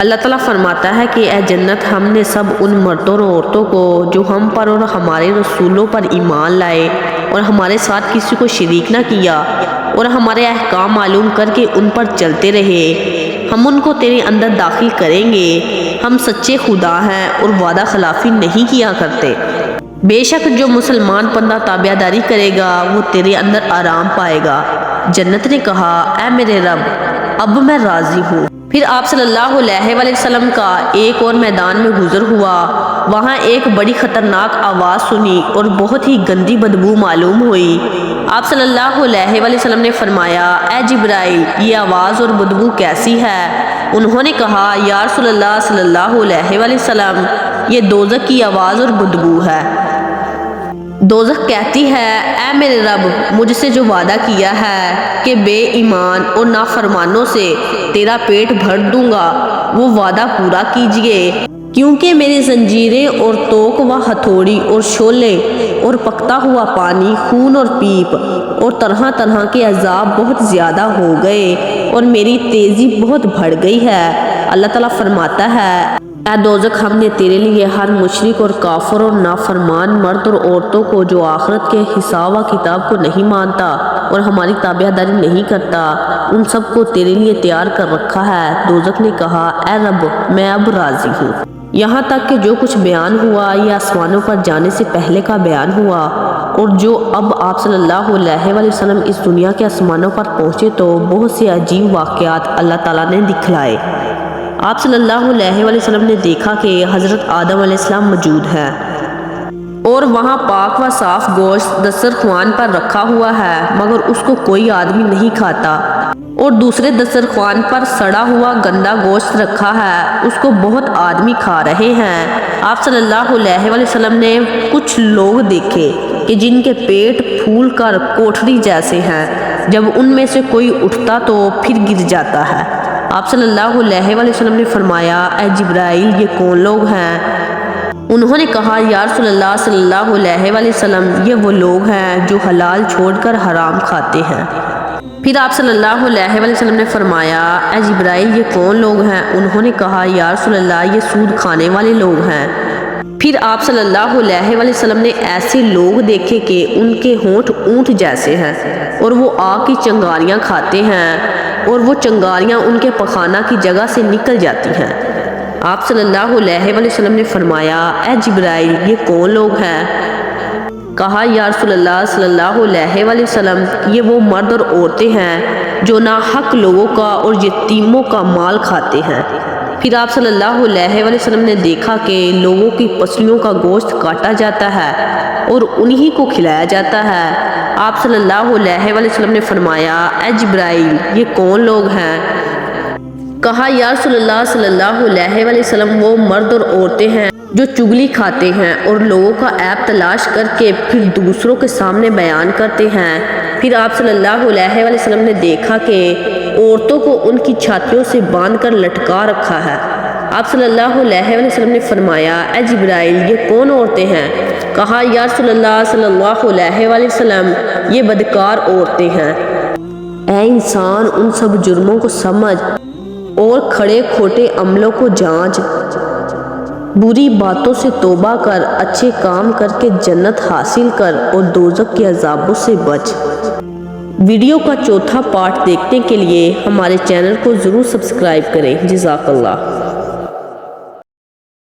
اللہ تعالیٰ فرماتا ہے کہ اے جنت، ہم نے سب ان مردوں اور عورتوں کو جو ہم پر اور ہمارے رسولوں پر ایمان لائے اور ہمارے ساتھ کسی کو شریک نہ کیا اور ہمارے احکام معلوم کر کے ان پر چلتے رہے، ہم ان کو تیرے اندر داخل کریں گے۔ ہم سچے خدا ہیں اور وعدہ خلافی نہیں کیا کرتے۔ بے شک جو مسلمان بندہ تابع داری کرے گا وہ تیرے اندر آرام پائے گا۔ جنت نے کہا، اے میرے رب، اب میں راضی ہوں۔ پھر آپ صلی اللہ علیہ وآلہ وسلم کا ایک اور میدان میں گزر ہوا، وہاں ایک بڑی خطرناک آواز سنی اور بہت ہی گندی بدبو معلوم ہوئی۔ آپ صلی اللہ علیہ وآلہ وسلم نے فرمایا، اے جبرائیل، یہ آواز اور بدبو کیسی ہے؟ انہوں نے کہا، یا رسول اللہ صلی اللہ علیہ وآلہ وسلم، یہ دوزخ کی آواز اور بدبو ہے۔ دوزخ کہتی ہے، اے میرے رب، مجھ سے جو وعدہ کیا ہے کہ بے ایمان اور نافرمانوں سے تیرا پیٹ بھر دوں گا، وہ وعدہ پورا کیجئے، کیونکہ میری زنجیریں اور توق و ہتھوڑی اور شعلے اور پکتا ہوا پانی، خون اور پیپ اور طرح طرح کے عذاب بہت زیادہ ہو گئے اور میری تیزی بہت بڑھ گئی ہے۔ اللہ تعالیٰ فرماتا ہے، اے دوزخ، ہم نے تیرے لیے ہر مشرک اور کافر اور نافرمان مرد اور عورتوں کو جو آخرت کے حساب و کتاب کو نہیں مانتا اور ہماری تابع داری نہیں کرتا، ان سب کو تیرے لیے تیار کر رکھا ہے۔ دوزخ نے کہا، اے رب، میں اب راضی ہوں۔ یہاں تک کہ جو کچھ بیان ہوا یہ آسمانوں پر جانے سے پہلے کا بیان ہوا، اور جو اب آپ صلی اللہ علیہ وآلہ وسلم اس دنیا کے آسمانوں پر پہنچے تو بہت سے عجیب واقعات اللہ تعالیٰ نے دکھلائے۔ آپ صلی اللہ علیہ وآلہ وسلم نے دیکھا کہ حضرت آدم علیہ السلام موجود ہے اور وہاں پاک و صاف گوشت دسترخوان پر رکھا ہوا ہے، مگر اس کو کوئی آدمی نہیں کھاتا، اور دوسرے دسترخوان پر سڑا ہوا گندا گوشت رکھا ہے، اس کو بہت آدمی کھا رہے ہیں۔ آپ صلی اللہ علیہ وآلہ وسلم نے کچھ لوگ دیکھے کہ جن کے پیٹ پھول کر کوٹھڑی جیسے ہیں، جب ان میں سے کوئی اٹھتا تو پھر گر جاتا ہے۔ آپ صلی اللہ علیہ وآلہ وسلم نے فرمایا، اے جبرائیل، یہ کون لوگ ہیں؟ انہوں نے کہا، یا رسول اللہ صلی اللہ علیہ وآلہ وسلم، یہ وہ لوگ ہیں جو حلال چھوڑ کر حرام کھاتے ہیں۔ پھر آپ صلی اللہ علیہ وآلہ وسلم نے فرمایا، اے جبرائیل، یہ کون لوگ ہیں؟ انہوں نے کہا، یا رسول اللہ، یہ سود کھانے والے لوگ ہیں۔ پھر آپ صلی اللہ علیہ وآلہ وسلم نے ایسے لوگ دیکھے کہ ان کے ہونٹ اونٹ جیسے ہیں اور وہ آگ کی چنگاریاں کھاتے ہیں اور وہ چنگاریاں ان کے پخانہ کی جگہ سے نکل جاتی ہیں۔ آپ صلی اللہ علیہ وآلہ وسلم نے فرمایا، اے جبرائیل، یہ کون لوگ ہیں؟ کہا، یا رسول اللہ صلی اللہ علیہ وآلہ وسلم، یہ وہ مرد اور عورتیں ہیں جو ناحق لوگوں کا اور یتیموں کا مال کھاتے ہیں۔ پھر آپ صلی اللہ علیہ وآلہ وسلم نے دیکھا کہ لوگوں کی پسلیوں کا گوشت کاٹا جاتا ہے اور انہی کو کھلایا جاتا ہے۔ آپ صلی اللہ علیہ وآلہ وسلم نے فرمایا، اے جبرائیل، یہ کون لوگ ہیں؟ کہا، یا رسول اللہ صلی اللہ علیہ وآلہ وسلم، وہ مرد اور عورتیں ہیں جو چگلی کھاتے ہیں اور لوگوں کا عیب تلاش کر کے پھر دوسروں کے سامنے بیان کرتے ہیں۔ پھر آپ صلی اللہ علیہ وآلہ وسلم نے دیکھا کہ عورتوں کو ان کی چھاتیوں سے باندھ کر لٹکا رکھا ہے۔ آپ صلی اللہ علیہ وآلہ وسلم نے فرمایا، اے جبرائیل، یہ کون عورتیں ہیں؟ کہا، یا رسول اللہ صلی اللہ علیہ وآلہ وسلم، یہ بدکار عورتیں ہیں۔ اے انسان، ان سب جرموں کو سمجھ اور کھڑے کھوٹے عملوں کو جانچ، بری باتوں سے توبہ کر، اچھے کام کر کے جنت حاصل کر اور دوزخ کے عذابوں سے بچ۔ ویڈیو کا چوتھا پارٹ دیکھنے کے لیے ہمارے چینل کو ضرور سبسکرائب کریں۔ جزاک اللہ۔